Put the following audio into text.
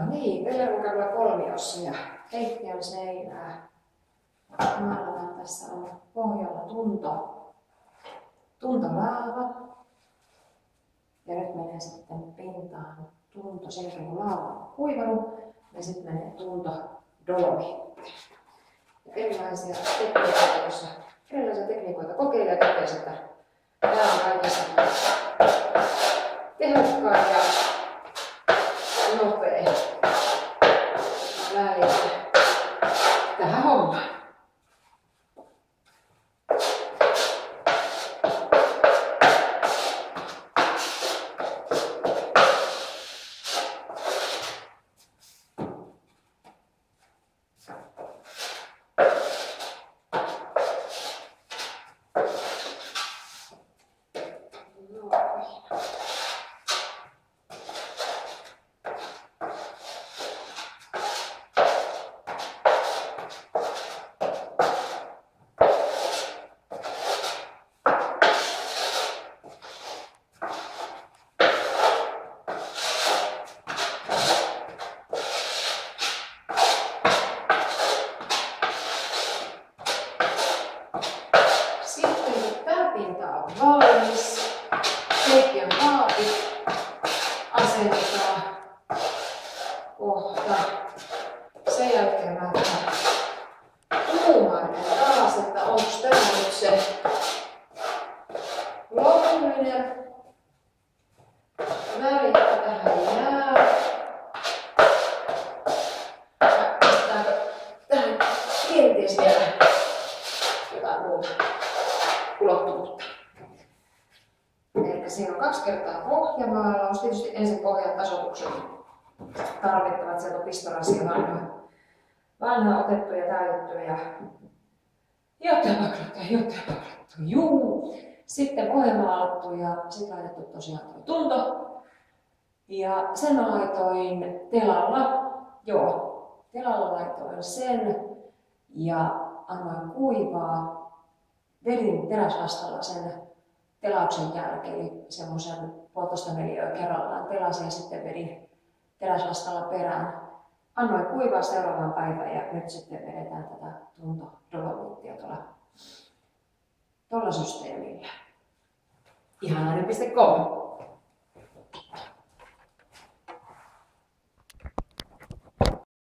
No niin, Pellervokadulla kolmiossa ja keittiön seinää. Maalataan, tässä on pohjalla tuntolaava. Ja nyt menee sitten pintaan tunto, sen jälkeen kun laava on kuivannut, ja sitten menee tunto dolomiitti. Ja erilaisia tekniikoita kokeilee ja totesi, että tämä on kaikista tehokkain ja nopea väline tähän hommaan. Valmis. Keittiön kaapi asennetaan kohta. Sen jälkeen mä kuumainen taas, että onko tämä nyt se lopullinen väri, että tähän jää. Pistetäänkö tähän kenties vielä jotain muuta ulottuvuutta. Siinä on 2 kertaa pohjamaalaus. Tietysti ensin pohjan tasoitukset tarvittavat. Sieltä on pistorasia vanhaa otettu ja täytetty ja jotain paklattu. Juu. Sitten pohjamaalattu ja sitten laitettu tosiaan tuo tunto. Ja sen mä laitoin telalla. Telalla laitoin sen ja annoin kuivaa. Vedin teräsvastalla sen telauksen jälkeen, eli semmoisen 1,5 neliöä kerrallaan telasin ja sitten vedin teräsvastalla perään. Annoin kuivaa seuraavaan päivään ja nyt sitten vedetään tätä tuntodolomiittia tuolla systeemillä. Ihanainen.com